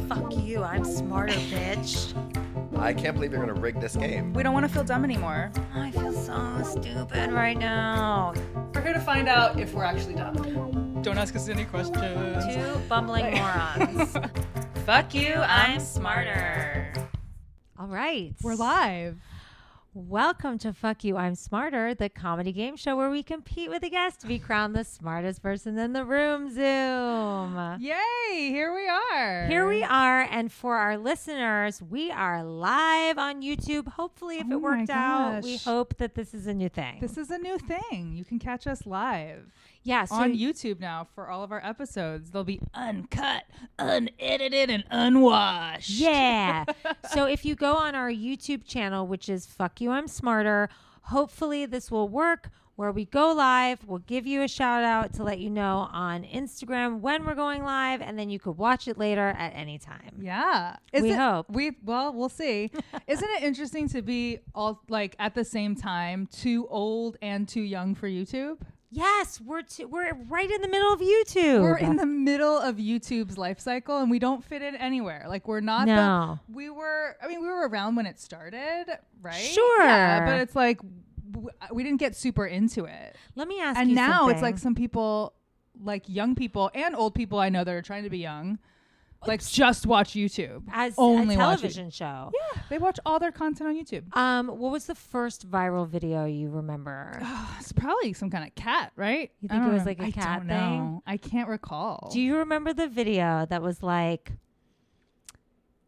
Fuck you, I'm smarter, bitch. I can't believe you're going to rig this game. We don't want to feel dumb anymore. I feel so stupid right now. We're here to find out if we're actually dumb. Don't ask us any questions. Two bumbling morons. Fuck you, I'm smarter. All right. We're live. Welcome to Fuck You, I'm Smarter, the comedy game show where we compete with a guest to be crowned the smartest person in the room, Zoom. Yay, here we are. Here we are, and for our listeners, we are live on YouTube. Hopefully, if it worked out, we hope that this is a new thing. This is a new thing. You can catch us live. Yeah, so on YouTube now for all of our episodes. They'll be uncut, unedited, and unwashed. Yeah. So if you go on our YouTube channel, which is Fuck You, I'm Smarter, hopefully this will work. Where we go live, we'll give you a shout out to let you know on Instagram when we're going live, and then you could watch it later at any time. Yeah. We hope. We'll see. Isn't it interesting to be all like at the same time too old and too young for YouTube? Yes, we're right in the middle of YouTube. We're in the middle of YouTube's life cycle, and we don't fit in anywhere. Like we're not. No. We were around when it started, right? Sure. Yeah, but it's like we didn't get super into it. Let me ask and you now something. it's like some people, like young people and old people I know that are trying to be young, like just watch YouTube as only a watch television show. Yeah, they watch all their content on YouTube. What was the first viral video you remember? It's probably some kind of cat, right? You think it was like a cat I don't thing? know. I can't recall. Do you remember the video that was like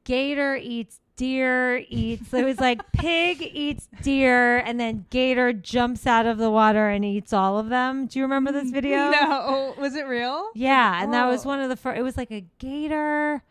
gator eats deer eats? It was like pig eats deer, and then gator jumps out of the water and eats all of them. Do you remember this video? No. Was it real? Yeah, and that was one of the first. It was like a gator,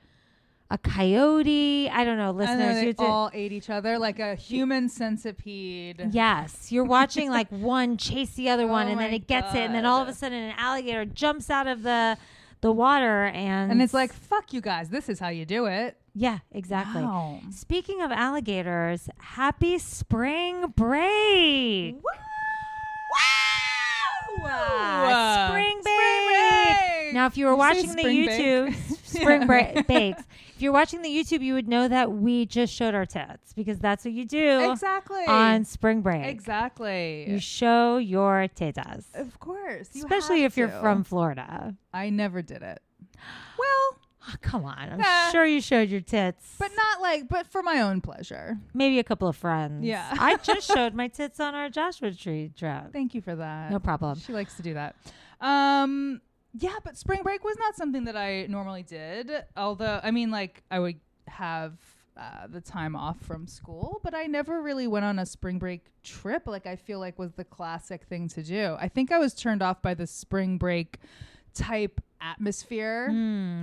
a coyote. I don't know, listeners. And then you they all ate each other like a human centipede. Yes, you're watching like one chase the other one, and then my it gets it, and then all of a sudden an alligator jumps out of the water, and it's like, fuck you guys, this is how you do it. Yeah, exactly. Wow. Speaking of alligators, happy spring break. Woo! Wow! Spring break. Now, if you were watching the YouTube spring break bakes, if you're watching the YouTube, you would know that we just showed our tits because that's what you do Exactly. on spring break. Exactly. You show your tetas. Of course. Especially if you're from Florida. I never did it. Well, oh, come on. I'm sure you showed your tits. But for my own pleasure. Maybe a couple of friends. Yeah. I just showed my tits on our Joshua Tree trip. Thank you for that. No problem. She likes to do that. Yeah, but spring break was not something that I normally did. Although, I mean, like, I would have the time off from school, but I never really went on a spring break trip. Like, I feel like was the classic thing to do. I think I was turned off by the spring break type atmosphere.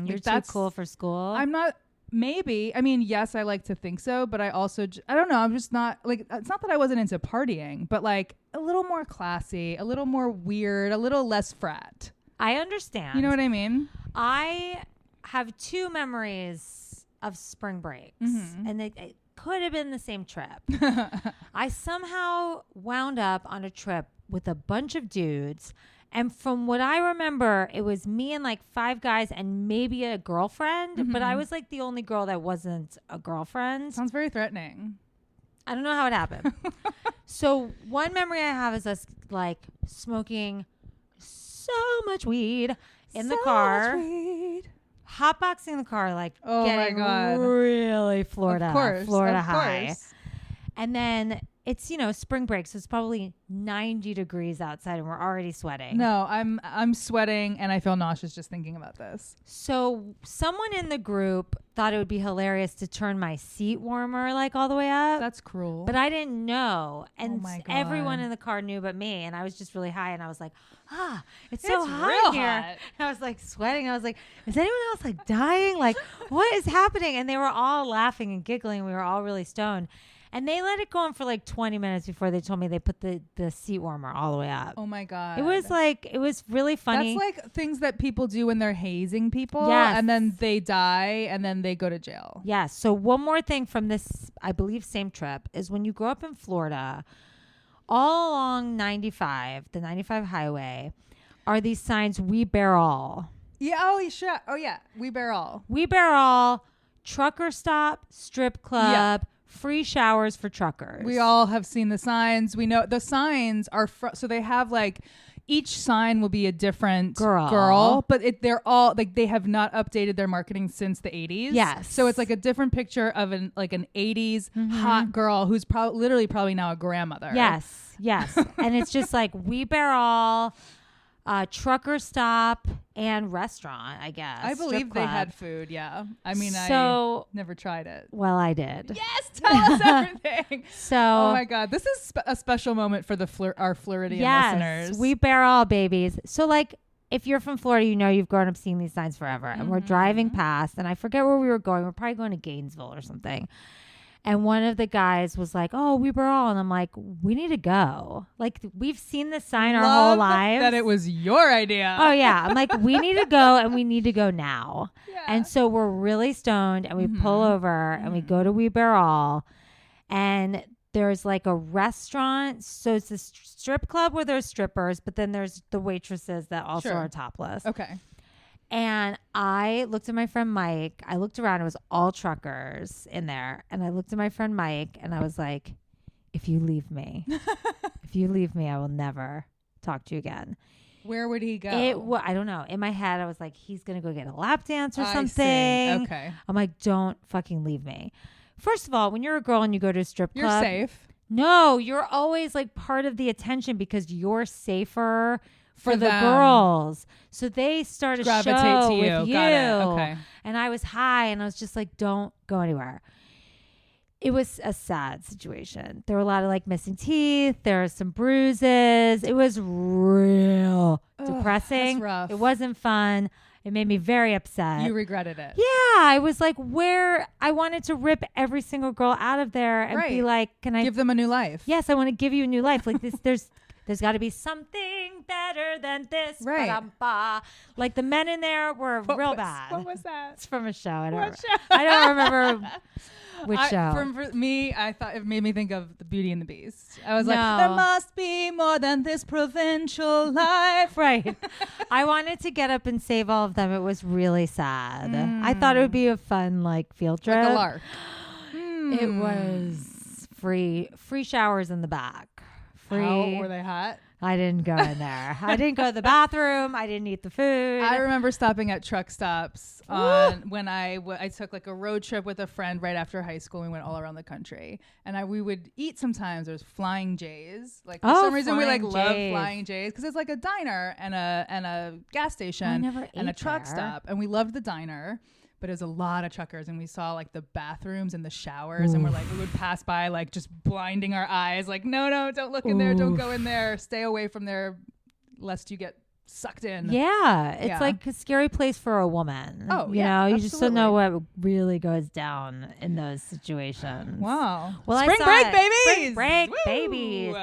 You're too cool for school. I'm not. Maybe. I mean, yes, I like to think so, but I also, I don't know. I'm just not like, it's not that I wasn't into partying, but like a little more classy, a little more weird, a little less frat. I understand. You know what I mean? I have two memories of spring breaks, and it could have been the same trip. I somehow wound up on a trip with a bunch of dudes. And from what I remember, it was me and like 5 guys and maybe a girlfriend. But I was like the only girl that wasn't a girlfriend. Sounds very threatening. I don't know how it happened. So one memory I have is us like smoking so much weed in the car. Hotboxing the car, like getting really Florida high. And then it's, spring break, so it's probably 90 degrees outside and we're already sweating. No, I'm sweating and I feel nauseous just thinking about this. So someone in the group thought it would be hilarious to turn my seat warmer like all the way up. That's cruel. But I didn't know. And God. everyone in the car knew but me. And I was just really high and I was like, it's so hot here. And I was like sweating. I was like, is anyone else like dying? Like, what is happening? And they were all laughing and giggling. We were all really stoned. And they let it go on for like 20 minutes before they told me they put the seat warmer all the way up. Oh my God. It was really funny. That's like things that people do when they're hazing people. Yes. And then they die and then they go to jail. Yes. So one more thing from this, I believe, same trip is when you grow up in Florida, all along 95, the 95 highway, are these signs, "We bear all." Yeah. Oh, sure. Oh, yeah. We bear all. We bear all. trucker stop, strip club, free showers for truckers. We all have seen the signs. We know the signs are so they have like each sign will be a different girl, but they're all like they have not updated their marketing since the 80s. Yes. So it's like a different picture of an 80s hot girl who's probably now a grandmother. Yes. And it's just like We Bear All, trucker stop, and restaurant, I guess. I believe they had food, yeah. I mean, I never tried it. Well, I did. Yes, tell us everything. So, oh my God, this is a special moment for our Floridian listeners. We bear all babies. So like, if you're from Florida, you know you've grown up seeing these signs forever. And we're driving past, and I forget where we were going. We're probably going to Gainesville or something. And one of the guys was like, "Oh, we bear all," and I'm like, "We need to go. Like, we've seen this sign our whole lives. That it was your idea." Oh yeah, I'm like, we need to go, and we need to go now. Yeah. And so we're really stoned, and we pull over, and we go to We Bear All, and there's like a restaurant. So it's a strip club where there's strippers, but then there's the waitresses that also are topless. Okay. And I looked at my friend Mike. I looked around. It was all truckers in there. And I looked at my friend Mike, and I was like, if you leave me, I will never talk to you again. Where would he go? I don't know. In my head, I was like, he's going to go get a lap dance or something. See. Okay. I'm like, don't fucking leave me. First of all, when you're a girl and you go to a strip club. You're safe. No, you're always like part of the attention because you're safer for the them. Girls. So they start a Gravitate show to you. with you. Got it. Okay. And I was high, and I was just like, don't go anywhere. It was a sad situation. There were a lot of like missing teeth. There were some bruises. It was real depressing. That's rough. It wasn't fun. It made me very upset. You regretted it. Yeah. I was like, I wanted to rip every single girl out of there and be like, can I give them a new life? Yes, I want to give you a new life. Like this, there's got to be something better than this. Right. Ba-dum-ba. Like the men in there were real bad. What was that? It's from a show. I What don't remember which show. For me, I thought it made me think of the Beauty and the Beast. I was like, No. there must be more than this provincial life. Right. I wanted to get up and save all of them. It was really sad. I thought it would be a fun like field trip. Like a lark. It was free showers in the back. Free. How were they hot? I didn't go in there. I didn't go to the bathroom. I didn't eat the food. I remember stopping at truck stops when I took like a road trip with a friend right after high school. We went all around the country, and we would eat sometimes. There's Flying J's. Like for some reason we like love Flying J's because it's like a diner and a gas station and a truck stop, and we loved the diner. But it was a lot of truckers, and we saw like the bathrooms and the showers, and we would pass by like just blinding our eyes, like no, don't look in there, don't go in there, stay away from there, lest you get sucked in. Yeah, it's like a scary place for a woman. Oh, you know, you absolutely. just don't know what really goes down in those situations. Wow. Well, Spring break, babies. Spring break, Woo! babies.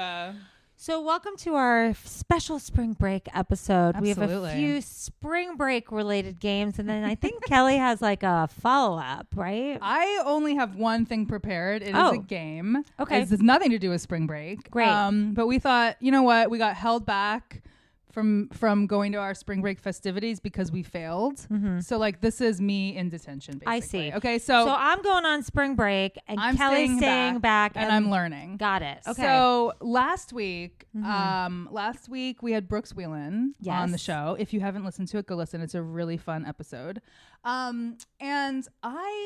So welcome to our special spring break episode. Absolutely. We have a few spring break related games, and then I think Kelly has like a follow up, right? I only have one thing prepared. It is a game. Okay. It has nothing to do with spring break. Great. But we thought, you know what? We got held back from going to our spring break festivities because we failed. Mm-hmm. So like this is me in detention, basically. I see. Okay, so I'm going on spring break, and I'm Kelly's staying back, and I'm learning. Got it. Okay. So last week we had Brooks Wheelan on the show. If you haven't listened to it, go listen. It's a really fun episode. And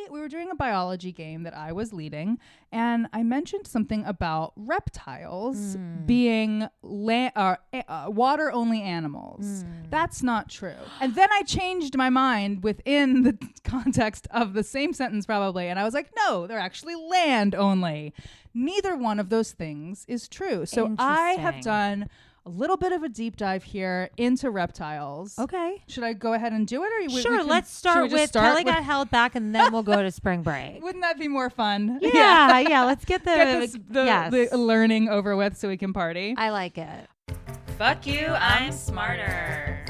we were doing a biology game that I was leading, and I mentioned something about reptiles being water only animals. That's not true. And then I changed my mind within the context of the same sentence probably, and I was like, no, they're actually land only. Neither one of those things is true. So I have done a little bit of a deep dive here into reptiles. Okay. Should I go ahead and do it? Or Sure, let's start with Kelly got held back, and then we'll go to spring break. Wouldn't that be more fun? Yeah. Let's get the learning over with so we can party. I like it. Fuck you, I'm smarter.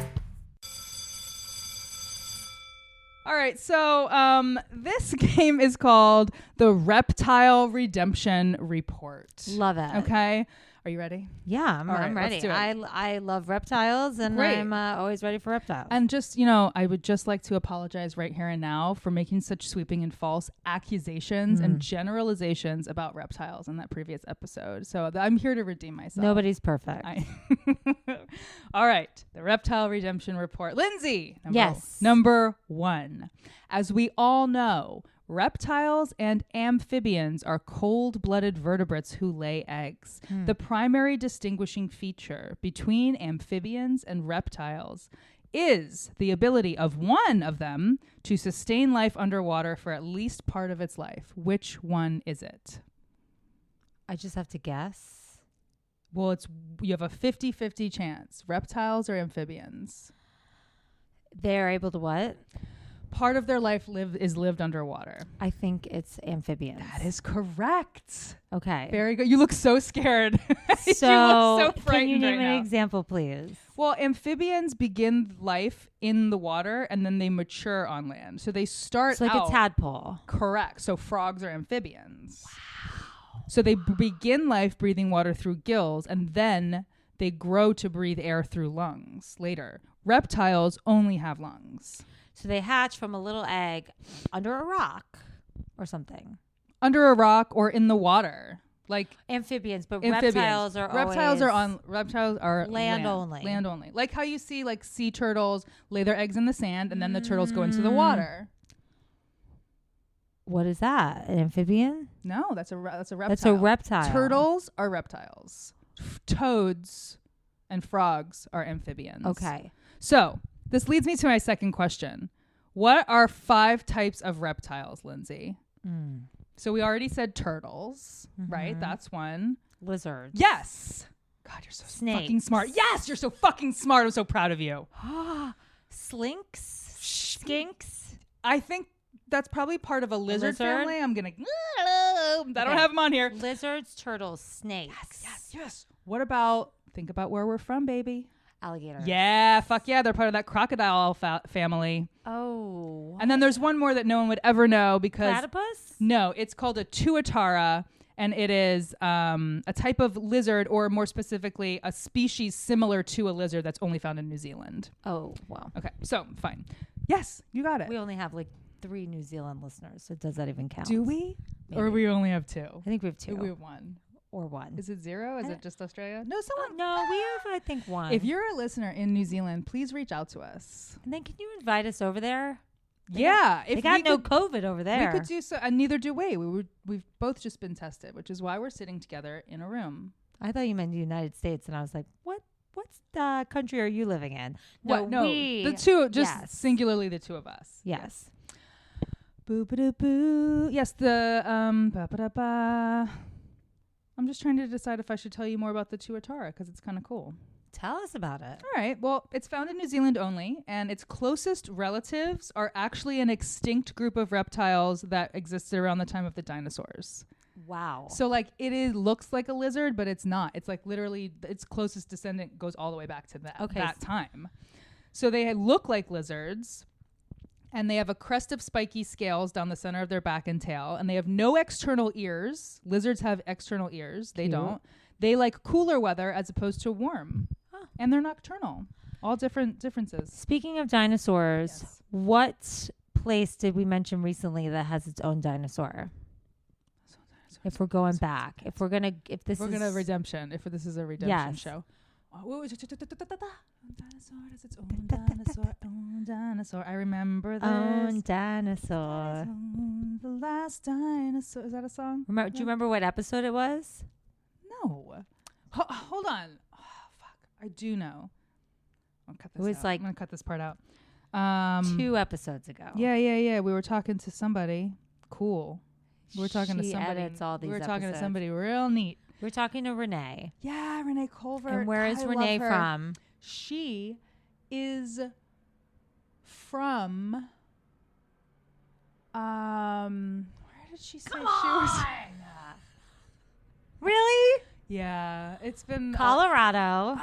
All right, so this game is called the Reptile Redemption Report. Love it. Okay. Are you ready? Yeah, All right, I'm ready. let's do it. I love reptiles, and Great. I'm always ready for reptiles. And just, I would just like to apologize right here and now for making such sweeping and false accusations and generalizations about reptiles in that previous episode. So I'm here to redeem myself. Nobody's perfect. All right. The Reptile Redemption Report. Lindsay. Yes. Number 1. As we all know, reptiles and amphibians are cold-blooded vertebrates who lay eggs. The primary distinguishing feature between amphibians and reptiles is the ability of one of them to sustain life underwater for at least part of its life. Which one is it? I just have to guess. Well, you have a 50-50 chance. Reptiles or amphibians? They're able to what? Part of their life is lived underwater. I think it's amphibians. That is correct. Okay. Very good. You look so scared. So, you look so frightened can you name right an now. example, please? Well, amphibians begin life in the water and then they mature on land. So they start It's like out. a tadpole. Correct. So frogs are amphibians. Wow. So they begin life breathing water through gills and then they grow to breathe air through lungs later. Reptiles only have lungs. So they hatch from a little egg under a rock or something. Under a rock or in the water. Like Amphibians, but amphibians. reptiles are land only. Land only. Like how you see like sea turtles lay their eggs in the sand and then the turtles go into the water. What is that? An amphibian? No, that's a reptile. That's a reptile. Turtles are reptiles. Toads and frogs are amphibians. Okay. So this leads me to my second question. What are 5 types of reptiles, Lindsay? So we already said turtles, right? That's one. Lizards. Yes. God, you're so Snakes. fucking smart. Yes, you're so fucking smart. I'm so proud of you. Slinks. Skinks. I think that's probably part of a lizard family. I'm going to... I don't Okay. have them on here. Lizards, turtles, snakes. Yes. What about... Think about where we're from, baby. Alligators. Yeah, fuck yeah. They're part of that crocodile family. Oh. And then there's one more that no one would ever know because... Platypus? No, it's called a tuatara, and it is a type of lizard, or more specifically, a species similar to a lizard that's only found in New Zealand. Oh, wow. Okay, so fine. Yes, you got it. We only have like 3 New Zealand listeners, so does that even count? Do we? Maybe. Or we only have 2? I think we have 2. We have 1. Or 1. Is it 0? Is it just Australia? No, someone. No, we have, I think, 1. If you're a listener in New Zealand, please reach out to us. And then can you invite us over there? They They got no could, COVID over there. we could do so, and neither do we. We've both just been tested, which is why we're sitting together in a room. I thought you meant the United States, and I was like, what's the country are you living in? No, we. the two, just Yes. singularly the 2 of us. Yes. Boo ba boo. Yes, the ba ba da ba. I'm just trying to decide if I should tell you more about the tuatara because it's kind of cool. Tell us about it. All right. Well, it's found in New Zealand only, and its closest relatives are actually an extinct group of reptiles that existed around the time of the dinosaurs. Wow. So, like, looks like a lizard, but it's not. It's like literally its closest descendant goes all the way back to that time. So they look like lizards, and they have a crest of spiky scales down the center of their back and tail, and they have no external ears. Lizards have external ears. They Cute. don't. They like cooler weather as opposed to warm. And they're nocturnal. All differences. Speaking of dinosaurs, Yes. what place did we mention recently that has its own dinosaur? If we're going back, if this is redemption. If this is a redemption Yes. show. Dinosaur has its own dinosaur, own dinosaur. I remember this. own dinosaur. The last dinosaur. Is that a song? Do you remember what episode it was? No. Hold on. Oh, fuck. I do know. I'll cut this It was out. like I'm going to cut this part out. 2 episodes ago. Yeah. We were talking to somebody. Cool. We were talking to She somebody. edits all these we were talking to episodes. somebody real neat. We're talking to Renee. Yeah, Renee Culver. And where is I love Renee her. from? She is from where did she say she was? Really? Yeah, it's been Colorado.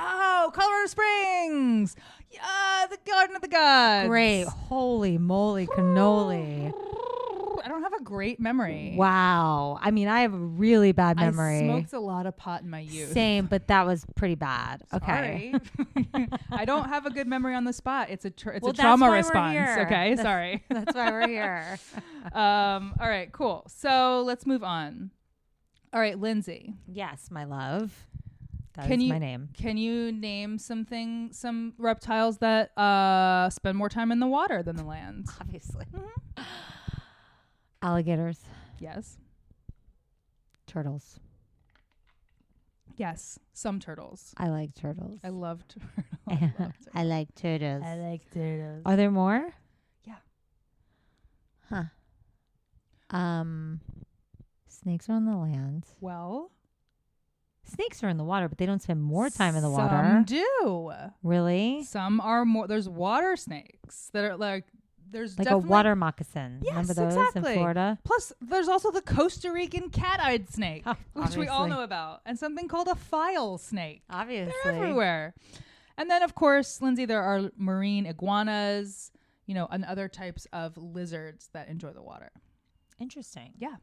Colorado Springs. Yeah, the Garden of the Gods. Great. Holy moly cannoli. I don't have have a great memory. Wow. I mean, I have a really bad memory. I smoked a lot of pot in my youth. Same, but that was pretty bad. Okay. Sorry. I don't have a good memory on the spot. It's a Well, trauma that's why we're response. here. Okay, sorry. That's why we're here. All right, cool. So let's move on. All right, Lindsay. Yes, my love. That Can is you- my name. Can you name some reptiles that spend more time in the water than the land? Obviously. Mhm. Alligators. Yes. Turtles. Yes. Some turtles. I like turtles. I love turtles. I like turtles. like turtles. Are there more? Yeah. Huh. Snakes are on the land. Well, Snakes are in the water, but they don't spend more time in the some water. do. Really? Some are more. There's water snakes that are like. There's Like a definitely water moccasin. Yes, Remember those exactly. in Florida? Plus, there's also the Costa Rican cat-eyed snake, Oh, which we all obviously. know about, and something called a file snake. Obviously. They're everywhere. And then, of course, Lindsay, there are marine iguanas, and other types of lizards that enjoy the water. Interesting. Yeah.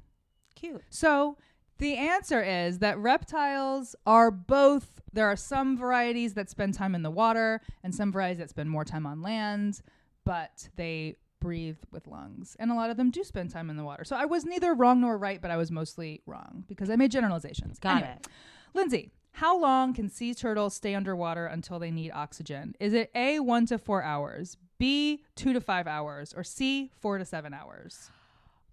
Cute. So the answer is that reptiles are both. There are some varieties that spend time in the water and some varieties that spend more time on land, but they breathe with lungs. And a lot of them do spend time in the water. So I was neither wrong nor right, but I was mostly wrong because I made generalizations. Got Anyway, it. Lindsay, how long can sea turtles stay underwater until they need oxygen? Is it A, 1 to 4 hours, B, 2 to 5 hours, or C, 4 to 7 hours?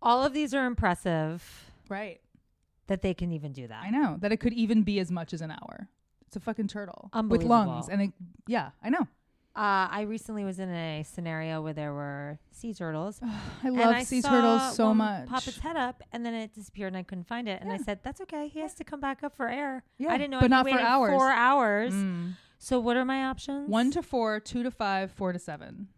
All of these are impressive Right. that they can even do that. I know that it could even be as much as an hour. It's a fucking turtle with Unbelievable. lungs. And I know. I recently was in a scenario where there were sea turtles. I love sea turtles so one much. pop its head up, and then it disappeared, and I couldn't find it. And I Yeah. said, "That's okay. He has to come back up for air." Yeah, I didn't know. but he not for waited hours. 4 hours. Mm. So what are my options? 1 to 4, 2 to 5, 4 to 7.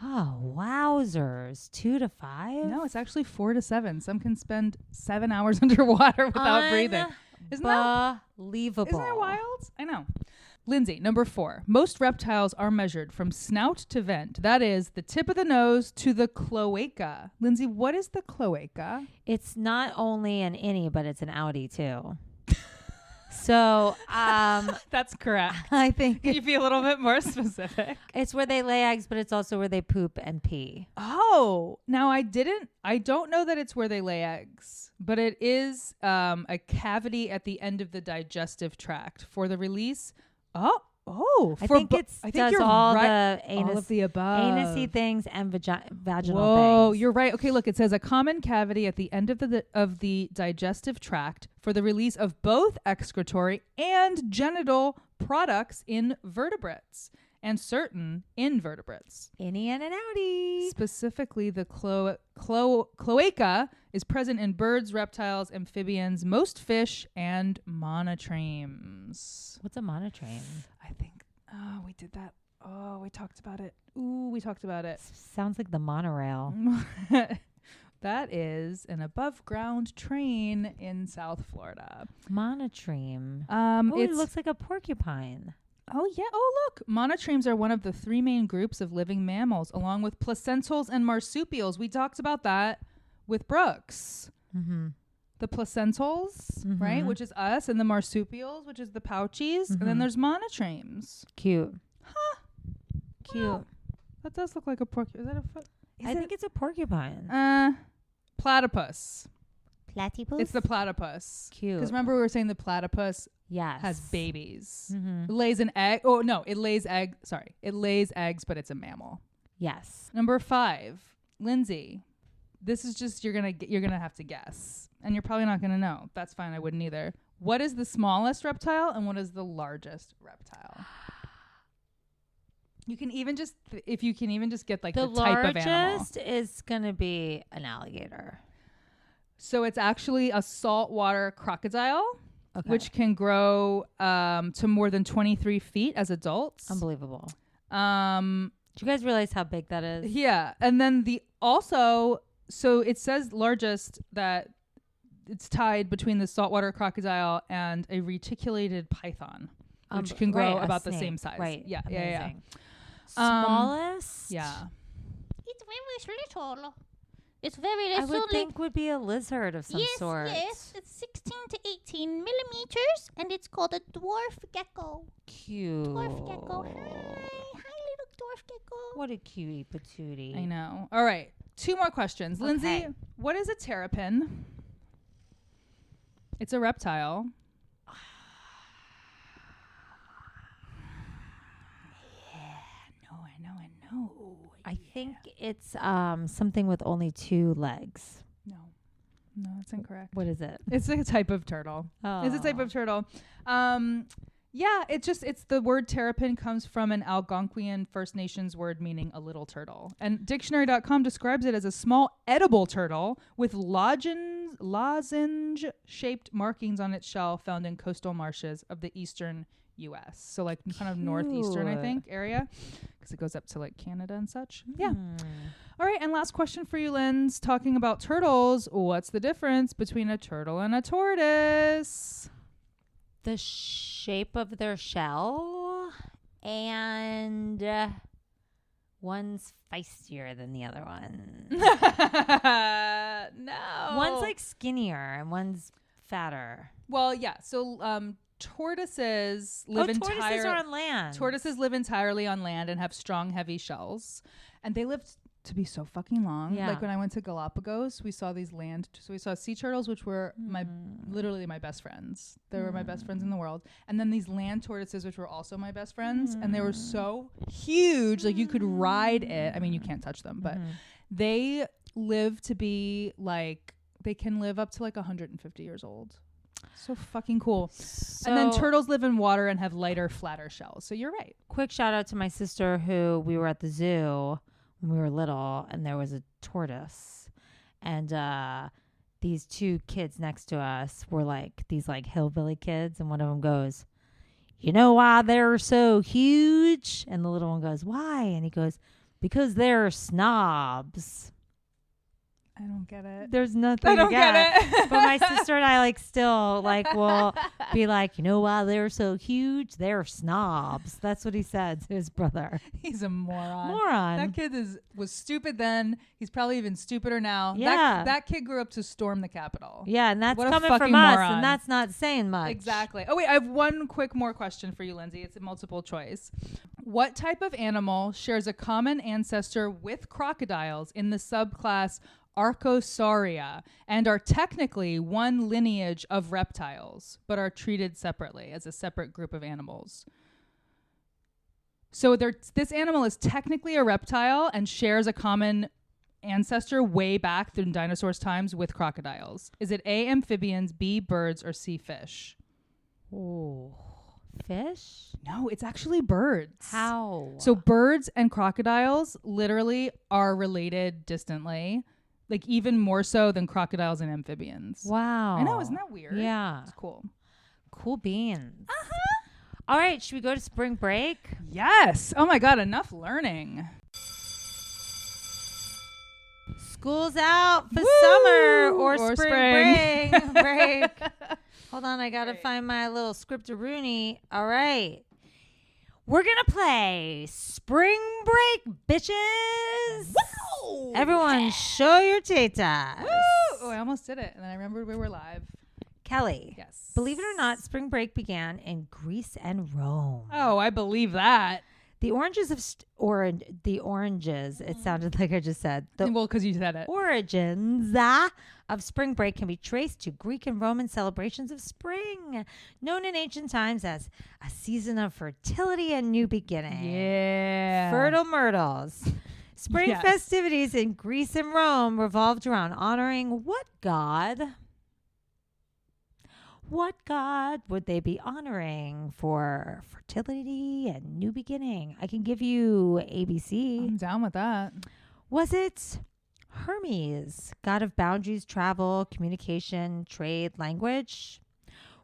Oh, wowzers! 2 to 5. No, it's actually 4 to 7. Some can spend 7 hours underwater without breathing. Isn't that Unbelievable. wild? I know. Lindsay, number 4. Most reptiles are measured from snout to vent. That is the tip of the nose to the cloaca. Lindsay, what is the cloaca? It's not only an innie, but it's an outie too. So That's correct. I think Can you be a little bit more specific? it's where they lay eggs, but it's also where they poop and pee. Oh, now I don't know that it's where they lay eggs, but it is a cavity at the end of the digestive tract for the release. I think does you're all right. the anus, All of the above. anusy things and vaginal Whoa, things. you're right. Okay, look, it says a common cavity at the end of the digestive tract for the release of both excretory and genital products in vertebrates and certain invertebrates. Innie and an outie. Specifically, the cloaca is present in birds, reptiles, amphibians, most fish, and monotremes. What's a monotreme? I think, we did that. Oh, we talked about it. Ooh, we talked about it. Sounds like the monorail. That is an above ground train in South Florida. Monotreme. It It looks like a porcupine. Oh, yeah. Oh, look. Monotremes are one of the 3 main groups of living mammals, along with placentals and marsupials. We talked about that with Brooks. Mm-hmm. The placentals, right, which is us, and the marsupials, which is the pouchies. And then there's monotremes. Cute. Huh. Cute. Wow. That does look like a porcupine. Is that a foot? I think it's a porcupine. Platypus. Platypus? It's the platypus. Cute. Because remember we were saying the platypus Yes. has babies. Mm-hmm. It lays an egg. Oh, no. It lays egg. Sorry. It lays eggs, but it's a mammal. Yes. Number 5. Lindsay. This is just, you're going to have to guess. And you're probably not going to know. That's fine. I wouldn't either. What is the smallest reptile and what is the largest reptile? You can even just, if you can even just get like the type of animal. largest is going to be an alligator. So it's actually a saltwater crocodile, Okay. which can grow to more than 23 feet as adults. Unbelievable. Do Do you guys realize how big that is? Yeah. And then so it says largest that it's tied between the saltwater crocodile and a reticulated python, which can grow right, a about the snake. same size. Right. Yeah. Amazing. Yeah. Smallest? Yeah. It's very little. It's very. I It's would only think would be a lizard of some sort. Yes, it's 16 to 18 millimeters, and it's called a dwarf gecko. Cute. Dwarf gecko. Hi, little dwarf gecko. What a cutie patootie. I know. All right. 2 more questions. Lindsay, Okay. what is a terrapin? It's a reptile. I know. I think it's something with only 2 legs. No, that's incorrect. What is it? It's a type of turtle. It's a type of turtle. Yeah, it's the word terrapin comes from an Algonquian First Nations word meaning a little turtle. And dictionary.com describes it as a small edible turtle with lozenge-shaped markings on its shell found in coastal marshes of the eastern U.S. So like kind of northeastern, I think, area, because it goes up to like Canada and such. Yeah. All right, and last question for you, Linz. Talking about turtles, what's the difference between a turtle and a tortoise? The shape of their shell, and one's feistier than the other one. No. One's like skinnier and one's fatter. Well, yeah. So tortoises live tortoises are on land. Tortoises live entirely on land and have strong, heavy shells, and they live to be so fucking long. Yeah. Like when I went to Galapagos, we saw these so we saw sea turtles, which were literally my best friends. They were my best friends in the world. And then these land tortoises, which were also my best friends, and they were so huge, like you could ride it. I mean, you can't touch them, but they live to be like, they can live up to like 150 years old. So fucking cool. And then turtles live in water and have lighter, flatter shells. So you're right. Quick shout out to my sister, who we were at the zoo when we were little, and there was a tortoise, and these 2 kids next to us were like these like hillbilly kids, and one of them goes, "You know why they're so huge?" And the little one goes, "Why?" And he goes, "Because they're snobs." I don't get it. There's nothing I don't to get. it. But my sister and I like still like will be like, "You know why they're so huge? They're snobs." That's what he said to his brother. He's a moron. That kid was stupid then. He's probably even stupider now. Yeah. That kid grew up to storm the Capitol. Yeah, and that's What a coming fucking from us, moron. and that's not saying much. Exactly. Oh, wait, I have one quick more question for you, Lindsay. It's a multiple choice. What type of animal shares a common ancestor with crocodiles in the subclass Archosauria and are technically one lineage of reptiles, but are treated separately as a separate group of animals? So this animal is technically a reptile and shares a common ancestor way back through dinosaurs' times with crocodiles. Is it A, amphibians, B, birds, or C, fish? Oh, fish? No, it's actually birds. How? So birds and crocodiles literally are related distantly, like even more so than crocodiles and amphibians. Wow. I know, isn't that weird? Yeah. It's cool. Cool beans. All right, should we go to spring break? Yes. Oh my God, enough learning. School's out for Woo! summer or spring. break. Hold on, I got to find my little script-a-rooney. All right. We're going to play Spring Break, bitches. Woo! Everyone, show your tatas. Woo! Oh, I almost did it. And then I remembered we were live. Kelly. Yes. Believe it or not, spring break began in Greece and Rome. Oh, I believe that. The oranges of it sounded like I just said. Well, because you said it. Origins of spring break can be traced to Greek and Roman celebrations of spring, known in ancient times as a season of fertility and new beginning. Yeah. Fertile myrtles. Spring Yes. festivities in Greece and Rome revolved around honoring what god? What god would they be honoring for fertility and new beginning? I can give you ABC. I'm down with that. Was it Hermes, god of boundaries, travel, communication, trade, language?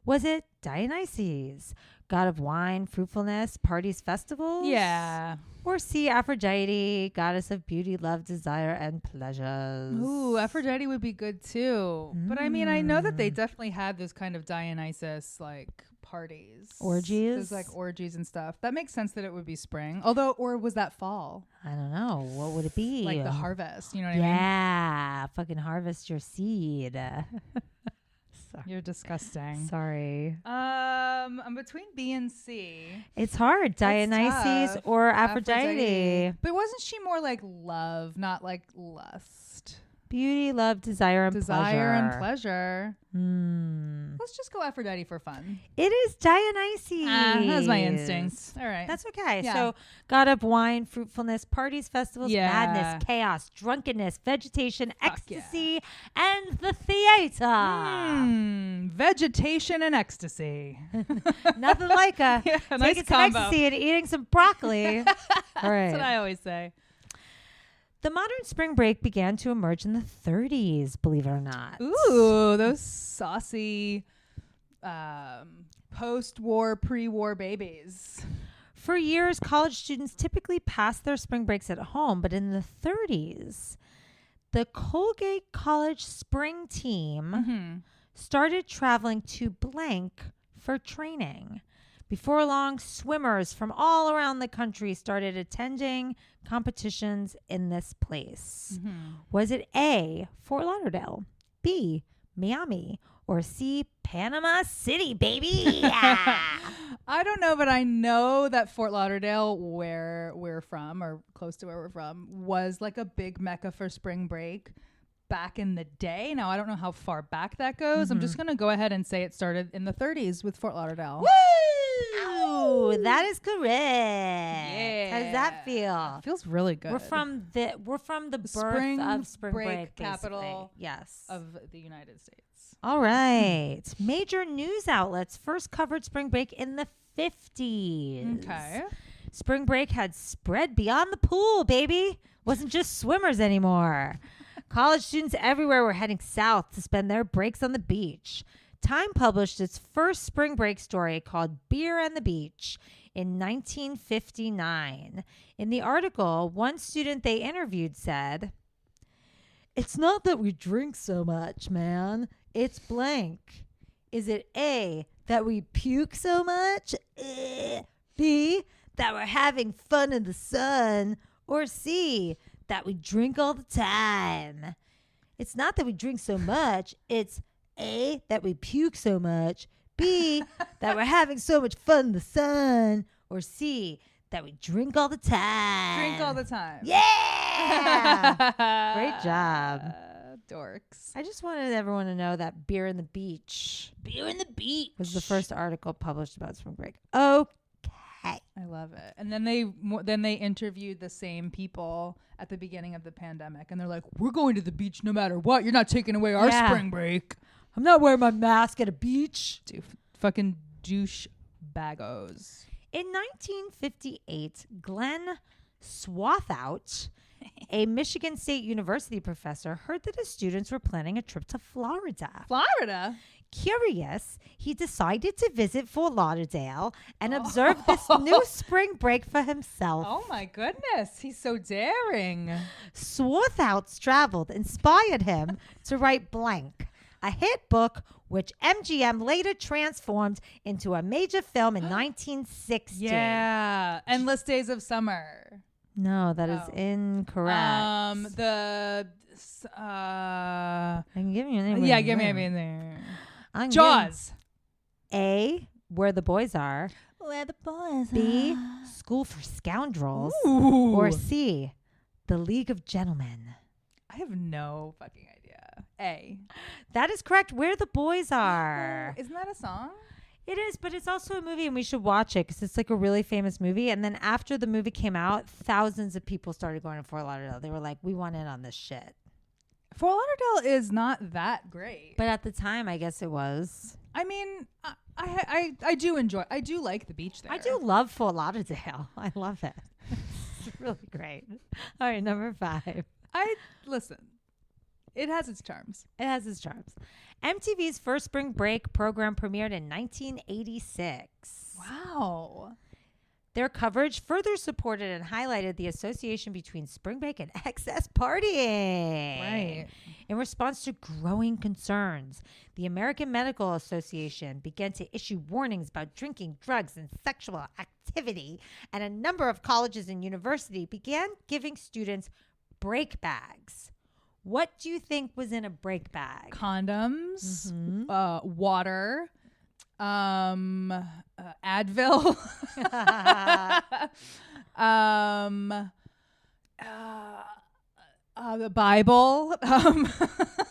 Was it Dionysus, God of wine, fruitfulness, parties, festivals? Yeah. Or C, Aphrodite, goddess of beauty, love, desire, and pleasures. Ooh, Aphrodite would be good too. But I mean, I know that they definitely had those kind of Dionysus like parties. Orgies? Those like orgies and stuff. That makes sense that it would be spring. Although, or was that fall? I don't know. What would it be? Like the harvest. You know what I mean? Yeah. Fucking harvest your seed. You're disgusting. Sorry. I'm between B and C. It's hard. Dionysus tough. or Aphrodite. But wasn't she more like love, not like lust? Beauty, love, desire, and Desire pleasure. and pleasure. Mm. Let's just go Aphrodite for fun. It is Dionysus. That was my instinct. All right. That's okay. Yeah. So, god of wine, fruitfulness, parties, festivals, Yeah. madness, chaos, drunkenness, vegetation, Fuck ecstasy, and the theater. Vegetation and ecstasy. Nothing like a Yeah, taking nice some combo. ecstasy and eating some broccoli. All right. That's what I always say. The modern spring break began to emerge in the 30s, believe it or not. Ooh, those saucy post-war, pre-war babies. For years, college students typically passed their spring breaks at home, but in the 30s, the Colgate College spring team started traveling to blank for training. Before long, swimmers from all around the country started attending competitions in this place. Was it A, Fort Lauderdale, B, Miami, or C, Panama City, baby? I don't know, but I know that Fort Lauderdale, where we're from, or close to where we're from, was like a big mecca for spring break back in the day. Now, I don't know how far back that goes. I'm just going to go ahead and say it started in the 30s with Fort Lauderdale. Woo! That is correct. Yeah. How does that feel? Feels really good. We're from the birth of spring break capital basically. Yes. of the United States. All right. Major news outlets first covered spring break in the 50s. Okay. Spring break had spread beyond the pool, baby. Wasn't just swimmers anymore. College students everywhere were heading south to spend their breaks on the beach. Time published its first spring break story called Beer and the Beach in 1959. In the article, one student they interviewed said, "It's not that we drink so much, man. It's blank. Is it A, that we puke so much? B, that we're having fun in the sun? Or C, that we drink all the time? It's not that we drink so much. It's A, that we puke so much. B, that we're having so much fun in the sun. Or C, that we drink all the time." Drink all the time. Yeah! Great job. Dorks. I just wanted everyone to know that Beer in the Beach Beer in the beach. was the first article published about spring break. Okay. I love it. And then they interviewed the same people at the beginning of the pandemic, and they're like, "We're going to the beach no matter what. You're not taking away our Yeah. spring break." I'm not wearing my mask at a beach. Dude, fucking douche baggos. In 1958, Glenn Swathout, a Michigan State University professor, heard that his students were planning a trip to Florida. Florida. Curious, he decided to visit Fort Lauderdale and observe this new spring break for himself. Oh my goodness, he's so daring. Swarthout's traveled inspired him to write Blank, a hit book which MGM later transformed into a major film in 1960. Yeah, Endless Days of Summer. No, that is Oh. incorrect. I I can give you an yeah, give me anything. I'm Jaws. giving A, Where the Boys Are. Where the boys B, are. School for Scoundrels. Ooh. Or C, The League of Gentlemen. I have no fucking idea. A. That is correct. Where the Boys Are. Isn't that a song? It is, but it's also a movie, and we should watch it because it's like a really famous movie. And then after the movie came out, thousands of people started going to Fort Lauderdale. They were like, "We want in on this shit." Fort Lauderdale is not that great. But at the time, I guess it was. I mean, I do enjoy. I do like the beach there. I do love Fort Lauderdale. I love it. It's really great. All right, number 5. Listen. It has its charms. It has its charms. MTV's first spring break program premiered in 1986. Wow. Their coverage further supported and highlighted the association between spring break and excess partying. Right. In response to growing concerns, the American Medical Association began to issue warnings about drinking, drugs, and sexual activity, and a number of colleges and universities began giving students break bags. What do you think was in a break bag? Condoms, water, Advil, the Bible.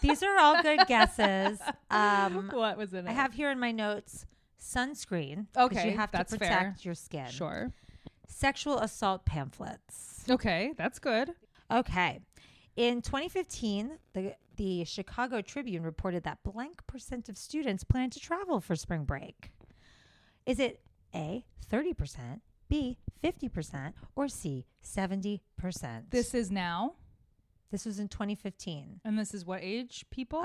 These are all good guesses. What was in it? I have here in my notes sunscreen. 'cause Okay, you have to that's protect fair. your skin. Sure. Sexual assault pamphlets. Okay, that's good. Okay. In 2015, the Chicago Tribune reported that blank percent of students plan to travel for spring break. Is it A, 30%, B, 50%, or C, 70%? This is now, This was in 2015. and this is what age people?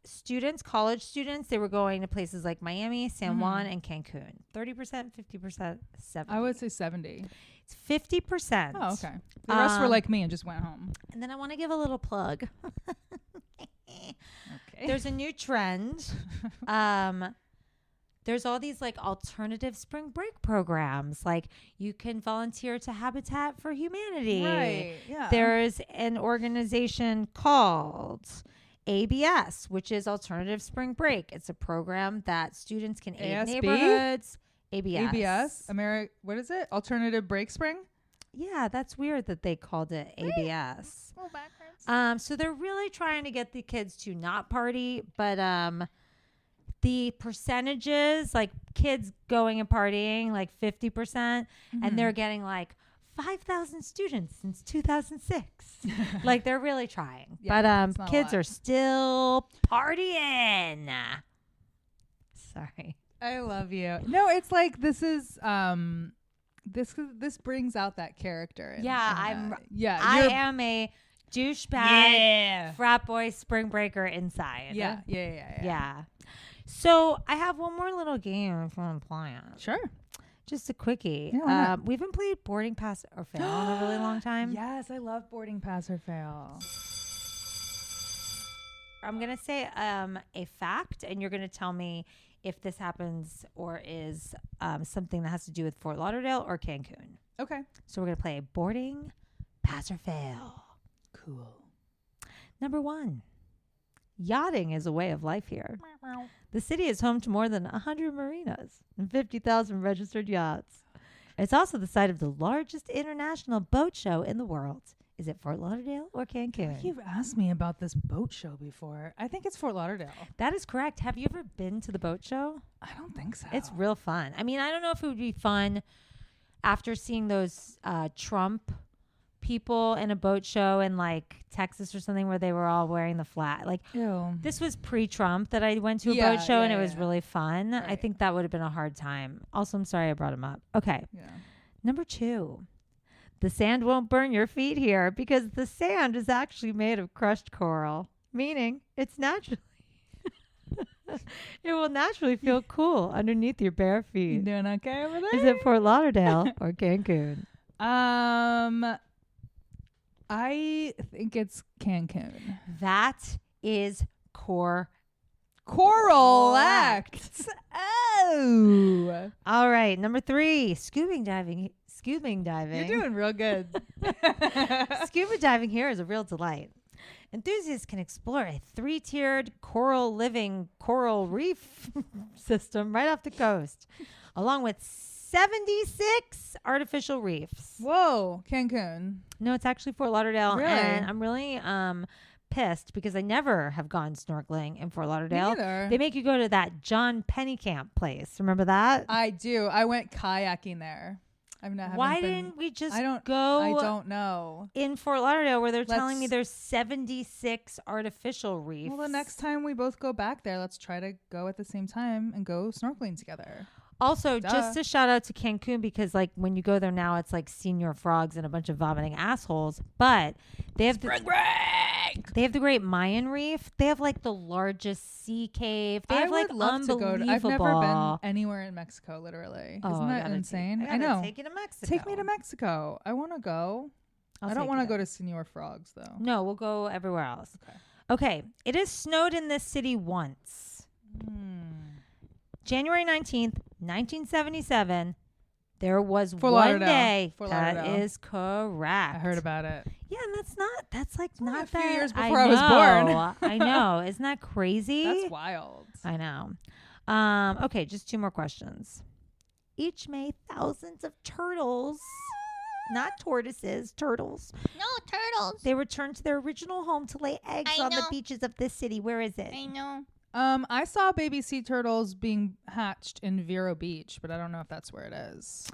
Students, college students, they were going to places like Miami, San Juan, and Cancun. 30%, 50%, 70%. I would say 70. It's 50%. Oh, okay. The rest were like me and just went home. And then I want to give a little plug. Okay. There's a new trend. There's all these like alternative spring break programs. Like you can volunteer to Habitat for Humanity. Right. Yeah. There's an organization called ABS, which is Alternative Spring Break. It's a program that students can aid ASB? neighborhoods. ABS. What is it? Alternative Break Spring? Yeah, that's weird that they called it ABS. Oh, backwards. So they're really trying to get the kids to not party, but the percentages, like kids going and partying, like 50%, and they're getting like 5,000 students since 2006. Like they're really trying. Yeah, it's But not a kids lot. are still partying. Sorry. I love you. No, it's like this is this brings out that character. I am a douchebag frat boy spring breaker inside. Yeah. So I have one more little game if you want to play it. Sure. Just a quickie. Yeah, why not? We haven't played boarding pass or fail in a really long time. Yes, I love boarding pass or fail. I'm going to say a fact, and you're going to tell me if this happens or is something that has to do with Fort Lauderdale or Cancun. Okay. So we're going to play boarding pass or fail. Cool. Number 1. Yachting is a way of life here. The city is home to more than 100 marinas and 50,000 registered yachts. It's also the site of the largest international boat show in the world. Is it Fort Lauderdale or Cancun? You've asked me about this boat show before. I think it's Fort Lauderdale. That is correct. Have you ever been to the boat show? I don't think so. It's real fun. I mean, I don't know if it would be fun after seeing those Trump people in a boat show in like Texas or something where they were all wearing the flag. Like Ew. this was pre-Trump that I went to a Yeah, boat show and it yeah, was yeah. really fun. I Right. think that would have been a hard time. Also, I'm sorry I brought him up. Okay. Yeah. Number 2. The sand won't burn your feet here because the sand is actually made of crushed coral, meaning it's naturally it will naturally feel cool underneath your bare You feet. doing okay over there? Is it Fort Lauderdale or Cancun? I think it's Cancun. That is Coral Correct. Act. Oh. All right, number 3, scuba diving. You're doing real good. Scuba diving here is a real delight. Enthusiasts can explore a 3-tiered coral reef system right off the coast, along with 76 artificial reefs. Whoa, Cancun. No, it's actually Fort Lauderdale. Really? And I'm really pissed because I never have gone snorkeling in Fort Lauderdale. Neither. They make you go to that John Pennycamp place. Remember that? I do. I went kayaking there. Why didn't we just I go don't know. in Fort Lauderdale where they're telling me Let's- there's 76 artificial reefs? Well, the next time we both go back there, let's try to go at the same time and go snorkeling together. Also, Duh. just a shout out to Cancun because like when you go there now, it's like senior frogs and a bunch of vomiting assholes. But they have Spring break. like. They have the Great Mayan Reef. They have like the largest sea cave. They I have like would love to go. I've never been anywhere in Mexico. Literally, Oh, isn't I that gotta insane? I I know. Take you to Mexico. Take me to Mexico. I want to go. I don't want to go to Senor Frogs though. No, we'll go everywhere else. Okay. Okay. It has snowed in this city once. January 19th, 1977. There was Fort one Lauderdale. day. Fort That Lauderdale. is correct. I heard about it. Yeah, and that's like only not a few that years before I was born. I know. Isn't that crazy? That's wild. I know. Okay, just 2 more questions. Each May, thousands of turtles, not tortoises, turtles. No, turtles. They return to their original home to lay eggs I on the know. beaches of this city. Where is it? I know. I saw baby sea turtles being hatched in Vero Beach, but I don't know if that's where it is.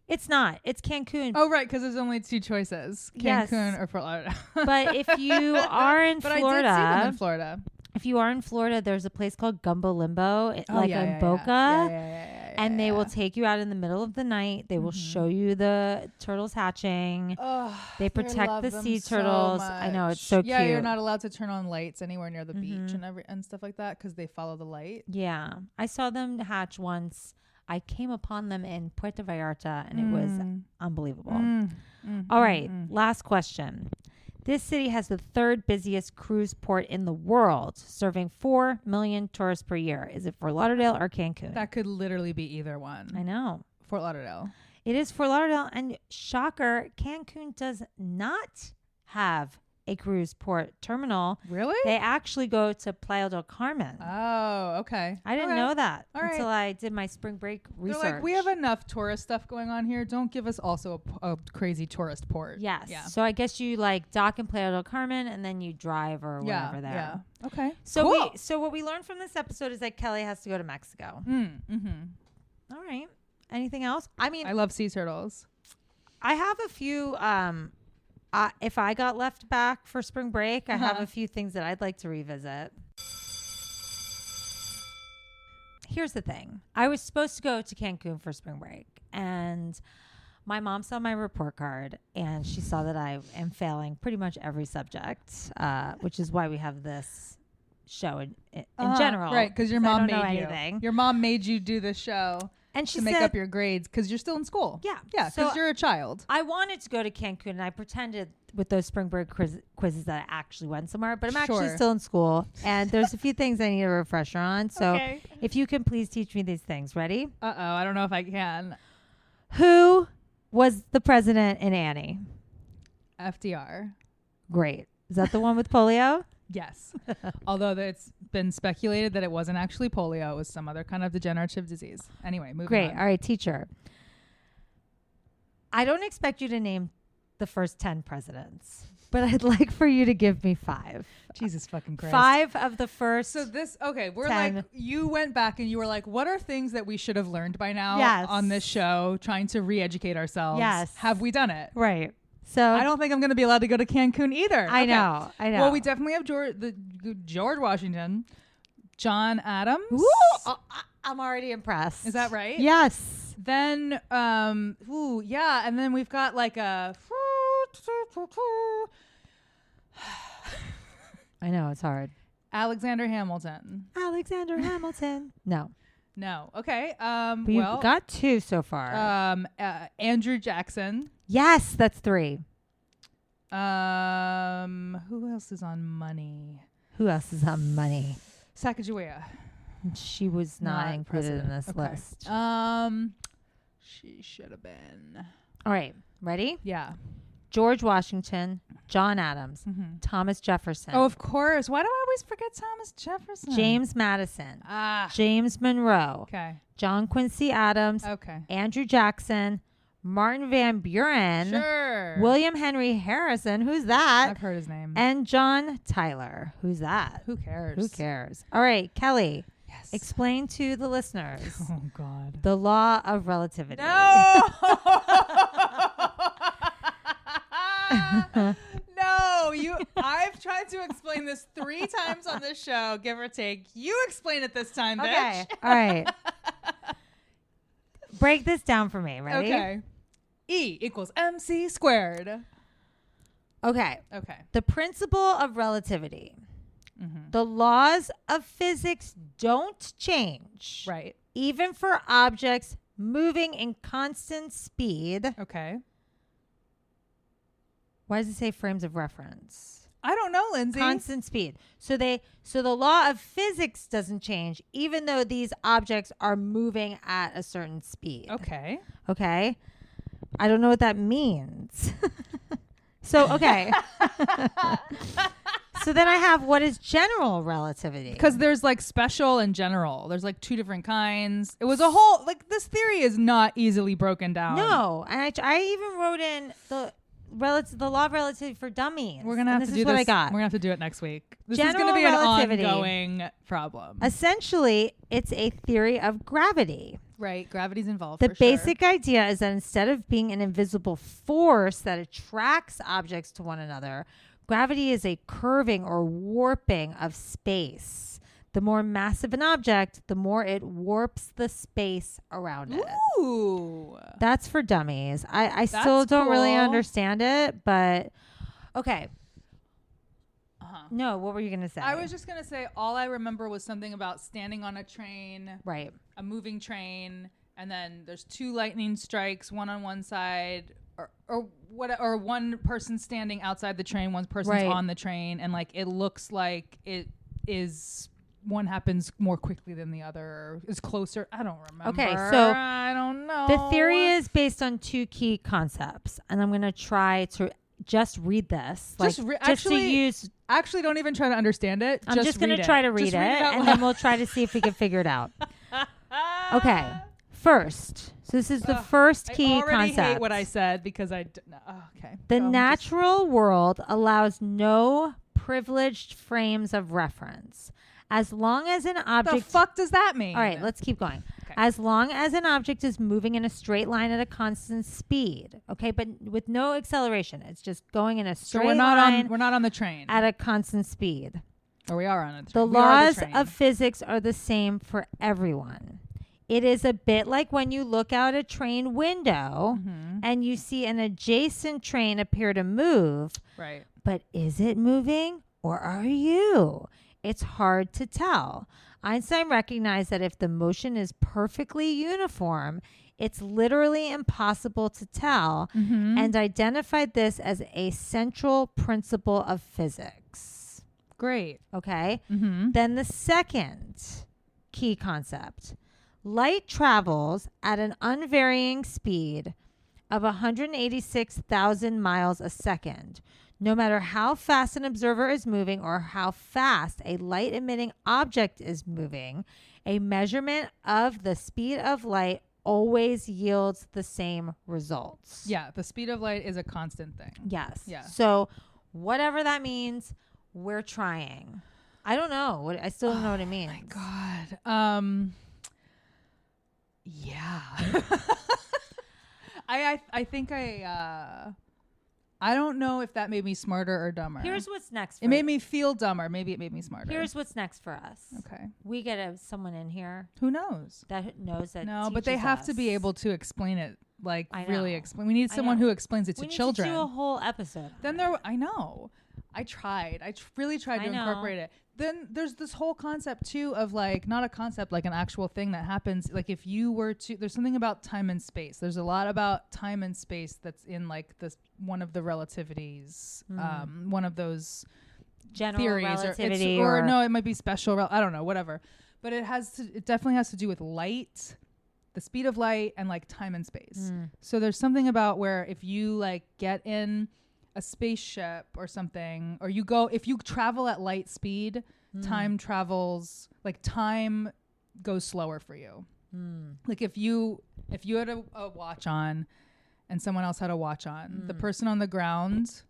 It's not. It's Cancun. Oh, right, because there's only 2 choices: Yes. Cancun or Fort Lauderdale. But if you are in but Florida, I did see them in Florida. if you are in Florida, there's a place called Gumbo Limbo, like in Boca. Yeah, And they will take you out in the middle of the night. They will show you the turtles hatching. They protect the sea turtles. I know, it's so Yeah, cute. you're not allowed to turn on lights anywhere near the beach and stuff like that because they follow the light. Yeah. I saw them hatch once. I came upon them in Puerto Vallarta, and it was unbelievable. All right, last question. This city has the 3rd busiest cruise port in the world, serving 4 million tourists per year. Is it Fort Lauderdale or Cancun? That could literally be either one. I know. Fort Lauderdale. It is Fort Lauderdale, and shocker, Cancun does not have a cruise port terminal. Really? They actually go to Playa del Carmen. Oh, okay. I didn't know that All until I did my spring break research. They're like, we have enough tourist stuff going on here. Don't give us also a crazy tourist port. Yes. Yeah. So I guess you like dock in Playa del Carmen and then you drive or whatever there. Yeah. Okay. So cool. so what we learned from this episode is that Kelly has to go to Mexico. All right. Anything else? I mean, I love sea turtles. I have a few if I got left back for spring break, I have a few things that I'd like to revisit. Here's the thing. I was supposed to go to Cancun for spring break, and my mom saw my report card, and she saw that I am failing pretty much every subject, which is why we have this show in general. Right, because your 'cause I mom don't know made you. anything. Your mom made you do this show And she to make said, up your grades because you're still in school. Yeah. Yeah, because So you're a child. I wanted to go to Cancun, and I pretended with those spring break quizzes that I actually went somewhere, but I'm actually Sure. still in school, and there's a few things I need a refresher on. So Okay. if you can please teach me these things. Ready? Uh-oh, I don't know if I can. Who was the president in Annie? FDR. Great. Is that the one with polio? Yes. Although it's been speculated that it wasn't actually polio. It was some other kind of degenerative disease. Anyway, moving Great. on. All right, teacher. I don't expect you to name the first 10 presidents, but I'd like for you to give me 5. Jesus fucking Christ. 5 of the first. So we're 10. like, you went back and you were like, what are things that we should have learned by now Yes. on this show, trying to re-educate ourselves? Yes. Have we done it? Right. So I don't think I'm going to be allowed to go to Cancun either. I Okay. know. I know. Well, we definitely have George Washington, John Adams. Ooh, I'm already impressed. Is that right? Yes. Then, and then we've got like a. I know it's hard. Alexander Hamilton. Alexander Hamilton. No. No. Okay. We've got 2 so far. Andrew Jackson. Yes, that's 3. Who else is on money? Who else is on money? Sacagawea. She was not included in this Okay. list. She should have been. All right. Ready? Yeah. George Washington, John Adams, Thomas Jefferson, Oh, of course. Why do I always forget Thomas Jefferson? James Madison, Ah. James Monroe, Okay. John Quincy Adams, Okay. Andrew Jackson, Martin Van Buren, Sure. William Henry Harrison, who's that? I've heard his name. And John Tyler, who's that? Who cares? Who cares? All right, Kelly, Yes. explain to the listeners Oh God. the law of relativity. No. No, I've tried to explain this 3 times on this show, give or take. You explain it this time, Okay. bitch. All right. Break this down for me. Ready? Okay. E equals MC squared. Okay. Okay. The principle of relativity. Mm-hmm. The laws of physics don't change. Right. Even for objects moving in constant speed. Okay. Why does it say frames of reference? I don't know, Lindsay. Constant speed. So the law of physics doesn't change even though these objects are moving at a certain speed. Okay. Okay. I don't know what that means. So, okay. So then I have what is general relativity? Because there's like special and general. There's like two different kinds. It was a whole, like, this theory is not easily broken down. No. And I even wrote in the law of relativity for dummies. We're going to have to do this. This is what I got. We're going to have to do it next week. This General is going to be relativity. an ongoing problem. Essentially, it's a theory of gravity. Right. Gravity's involved. The for basic idea is that instead of being an invisible force that attracts objects to one another, gravity is a curving or warping of space. The more massive an object, the more it warps the space around it. Ooh. That's for dummies. I still don't really cool. understand it, but okay. Uh-huh. No, what were you going to say? I was just going to say all I remember was something about standing on a train, right. a moving train, and then there's two lightning strikes, one on one side, or one person standing outside the train, one person's Right. on the train, and like it looks like it is one happens more quickly than the other, is closer. I don't remember. Okay, so I don't know. The theory is based on two key concepts, and I'm going to try to just read this. Actually, don't even try to understand it. I'm just going to try to read it, and then we'll try to see if we can figure it out. Okay. First, so this is the first key I already concept. hate what I said because okay. The natural world allows no privileged frames of reference. As long as an object... The fuck does that mean? All right, let's keep going. Okay. As long as an object is moving in a straight line at a constant speed, okay, but with no acceleration. It's just going in a straight line. We're not on the train. At a constant speed. Or we are on a train. The We are laws train. of physics are the same for everyone. It is a bit like when you look out a train window and you see an adjacent train appear to move. Right. But is it moving or are you? It's hard to tell. Einstein recognized that if the motion is perfectly uniform, it's literally impossible to tell, and identified this as a central principle of physics. Great. Okay? Then the second key concept. Light travels at an unvarying speed of 186,000 miles a second. No matter how fast an observer is moving or how fast a light-emitting object is moving, a measurement of the speed of light always yields the same results. Yeah, the speed of light is a constant thing. Yes. Yeah. So whatever that means, we're trying. I don't know. I still don't know what it means. My God. Yeah. I think I don't know if that made me smarter or dumber. Here's what's next. It made me feel dumber. Maybe it made me smarter. Here's what's next for us. Okay. We get someone in here Who knows? that knows that. No, but they teaches have to be us. able to explain it. Like I really know. explain. We need I someone know. who explains it to We need children. to do a whole episode. Then I know. I tried. really tried I to know. incorporate it. Then there's this whole concept too of like, not a concept, like an actual thing that happens. Like if you were to, there's something about time and space. There's a lot about time and space that's in like this, one of the relativities, one of those General theories relativity or no, it might be special. I don't know, whatever. But it definitely has to do with light, the speed of light, and like time and space. So there's something about where if you like get in a spaceship or something, or if you travel at light speed, time goes slower for you. Like if you had a watch on and someone else had a watch on, the person on the ground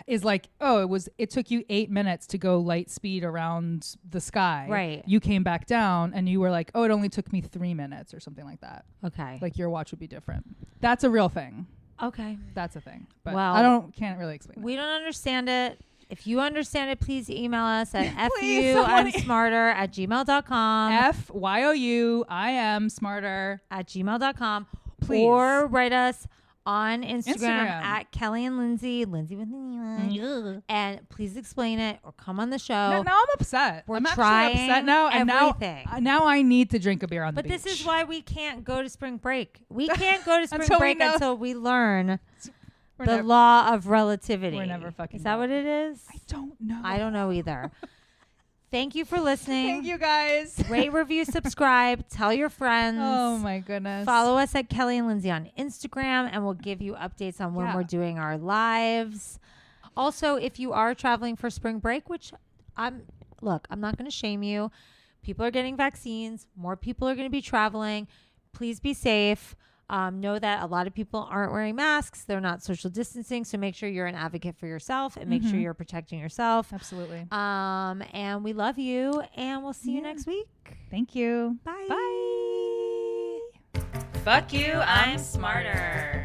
is like, it took you 8 minutes to go light speed around the sky. Right. You came back down and you were like, it only took me 3 minutes or something like that. Okay. Like your watch would be different. That's a real thing. Okay. That's a thing. But Well, I can't really explain it. We don't understand it. If you understand it, please email us at Please, somebody- FUI'mSmarter@gmail.com. FYOU, I am smarter. @gmail.com. Please. Or write us on Instagram. At Kelly and Lindsey with an E. And please explain it or come on the show. Now I'm upset. We're I'm trying actually upset now, and everything. now I need to drink a beer on the beach. But this is why we can't go to spring break. We can't go to spring Until we break know. until we learn We're the never- law of relativity. We're never fucking Is that know. what it is? I don't know. I don't know either. Thank you for listening. Thank you guys. Rate, review, subscribe. Tell your friends. Oh my goodness. Follow us at Kelly and Lindsey on Instagram, and we'll give you updates on when Yeah. we're doing our lives. Also, if you are traveling for spring break, which I'm not going to shame you. People are getting vaccines. More people are going to be traveling. Please be safe. Know that a lot of people aren't wearing masks. They're not social distancing. So make sure you're an advocate for yourself and make sure you're protecting yourself. Absolutely. And we love you, and we'll see you next week. Thank you. Bye. Bye. Fuck you, I'm smarter.